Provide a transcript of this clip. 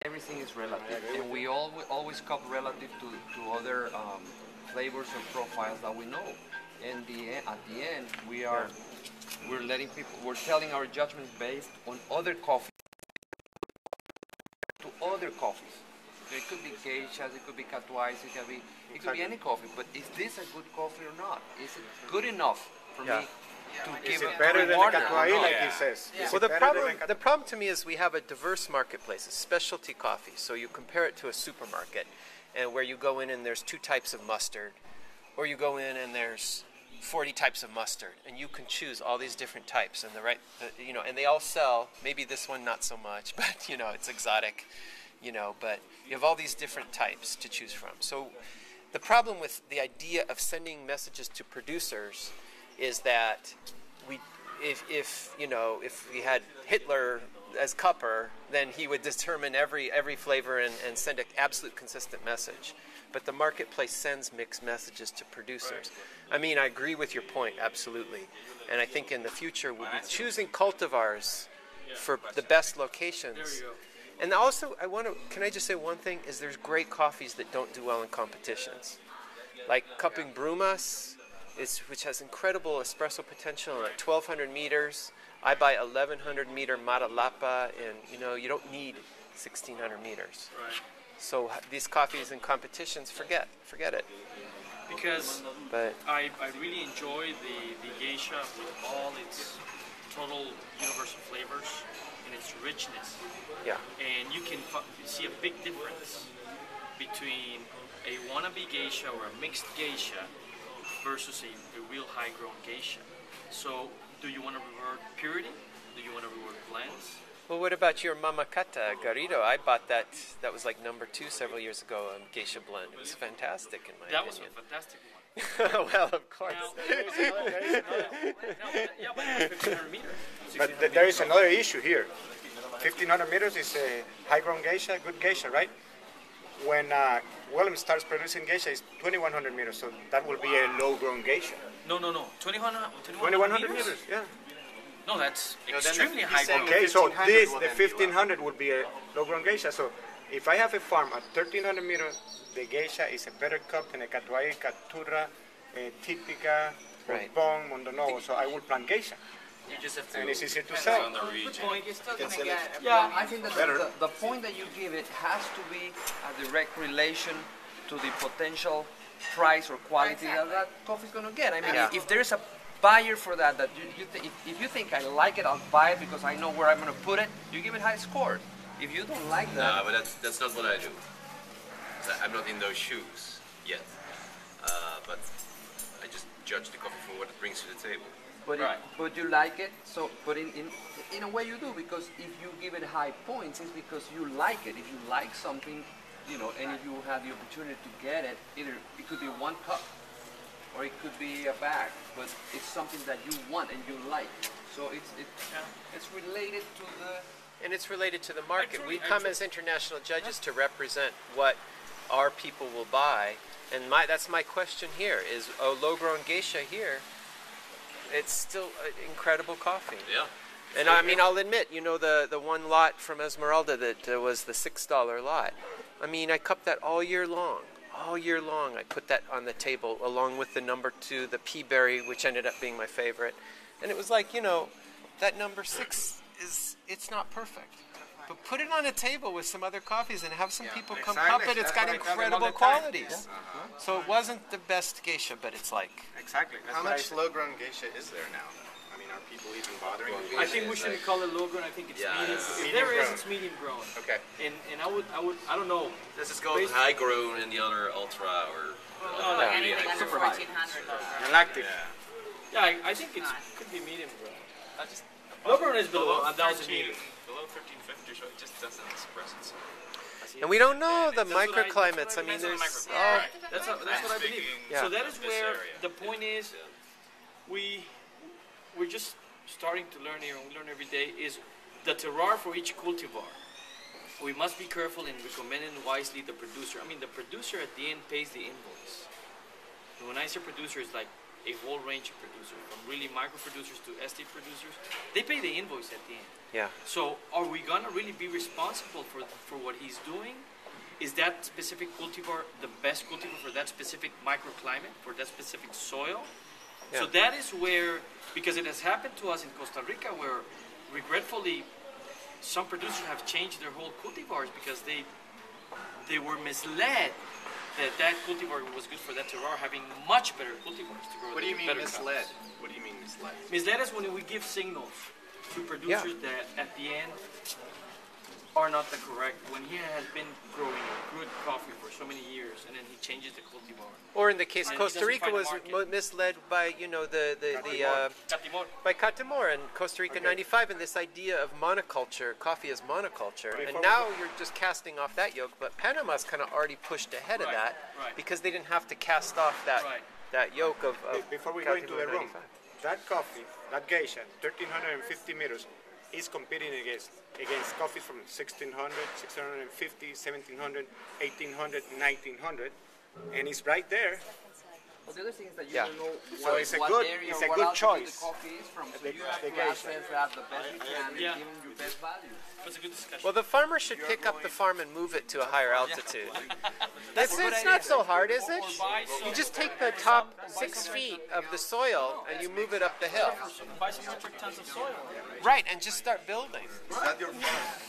everything is relative, and we always cup relative to other flavors or profiles that we know. And at the end, we're telling our judgments based on other coffees, to other coffees. It could be geishas, it could be catuais, it could be any coffee. But is this a good coffee or not? Is it good enough for me to give it better than a catuai, like he says? Well, the problem to me is we have a diverse marketplace, a specialty coffee. So you compare it to a supermarket, and where you go in and there's 2 types of mustard, or you go in and there's 40 types of mustard, and you can choose all these different types, and and they all sell. Maybe this one not so much, but it's exotic, but you have all these different types to choose from. So the problem with the idea of sending messages to producers is that if we had Hitler as cupper, then he would determine every flavor and send an absolute consistent message. But the marketplace sends mixed messages to producers. I mean, I agree with your point, absolutely. And I think in the future we'll be choosing cultivars for the best locations. And also, can I just say one thing, is there's great coffees that don't do well in competitions. Like cupping Brumas, which has incredible espresso potential at 1,200 meters. I buy 1,100 meter Matalapa, and you don't need 1,600 meters. Right. So these coffees in competitions, forget it. Because I really enjoy the geisha with all its total universal flavors and its richness. Yeah. And you can see a big difference between a wannabe geisha or a mixed geisha versus a real high-grown geisha. So, do you want to reward purity? Do you want to reward blends? Well, what about your Mamakata Garrido? I bought that. That was like number 2 several years ago, a geisha blend. It was fantastic in my opinion. That was a fantastic one. Well, of course. But 1,500 meters. But there is another issue here. 1,500 meters is a high-grown geisha, good geisha, right? When Willem starts producing geisha, it's 2,100 meters, so that will be a low-grown geisha. No. 2,100 meters, yeah. No, that's extremely high grown. Okay, so the 1,500 would be a low-grown geisha. So if I have a farm at 1,300 meters, the geisha is a better cup than a catuai, caturra, típica, bong, mondonovo. So I will plant geisha. You just have to, and it's easier to sell. on the region. You're still going to get. Yeah, I think that the point that you give it has to be a direct relation to the potential price or quality that coffee is going to get. I mean, if there's a buyer for that if you think I like it, I'll buy it because I know where I'm going to put it, you give it high scores. If you don't like that... No, but that's not what I do. I'm not in those shoes yet. But I just judge the coffee for what it brings to the table. But, but you like it, so but in a way you do, because if you give it high points, it's because you like it. If you like something, and if you have the opportunity to get it, either it could be 1 cup, or it could be a bag, but it's something that you want and you like. So it's related to the... And it's related to the market. We come as international judges to represent what our people will buy. And that's my question here, is a low-grown geisha here, it's still incredible coffee. Yeah. And I mean, I'll admit, the one lot from Esmeralda that was the $6 lot. I mean, I cupped that all year long. All year long, I put that on the table along with the number 2, the pea berry, which ended up being my favorite. And it was like, that number 6 it's not perfect. But put it on a table with some other coffees and have some people come cup it. It's got incredible qualities. So it wasn't the best geisha, but it's like... Exactly. How much low-grown geisha is there now? I mean, are people even bothering with geisha? I think we shouldn't call it low-grown. I think it's medium. If there is, it's medium-grown. Okay. And I don't know. This is called high-grown and the other ultra or... Anything under 1,400. Galactic. Yeah, I think it could be medium-grown. Low-grown is below 1,000 meters. Below 1,550, so it just doesn't express itself. And we don't know the microclimates. I mean, there's... That's what I believe. Yeah. So that is where the point is, we're just starting to learn here, and we learn every day, is the terroir for each cultivar. We must be careful in recommending wisely the producer. I mean, the producer at the end pays the invoice. And when I say producer, it's like a whole range of producers, from really micro producers to estate producers. They pay the invoice at the end. Yeah. So are we gonna really be responsible for what he's doing? Is that specific cultivar the best cultivar for that specific microclimate, for that specific soil? Yeah. So that is where, because it has happened to us in Costa Rica, where regretfully some producers have changed their whole cultivars because they were misled that cultivar was good for that terroir, having much better cultivars to grow. What do you mean better misled? crops. What do you mean misled? Misled is when we give signals to producers that at the end are not the correct. When he has been growing good coffee for so many years, and then he changes the cultivar. Or in the case And he Costa doesn't Rica find a was market. misled by Catimor. by Catimor and Costa Rica 95 and this idea of monoculture, coffee as monoculture. Before And we now you're just casting off that yoke, but Panama's kind of already pushed ahead of Right, that right. because they didn't have to cast off that Right. that yoke of Before we go into Catimor the room, 95. that coffee, that geisha, 1,350 meters, is competing against coffee from 1,600, 650, 1,700, 1,800, 1,900, and it's right there. Well, the other thing is that you Yeah. don't know So what, it's a what good- area it's or a what good altitude choice. the coffee is from. So The- you have the to geisha. assess that the best you can and Yeah. give them your best value. That's a good discussion. Well, the farmer should pick up the farm and move it to a higher altitude. It's not so hard, is it? You just take the top 6 feet of the soil and you move it up the hill. Buy some metric tons of soil. Right, and just start building. Is that your farm?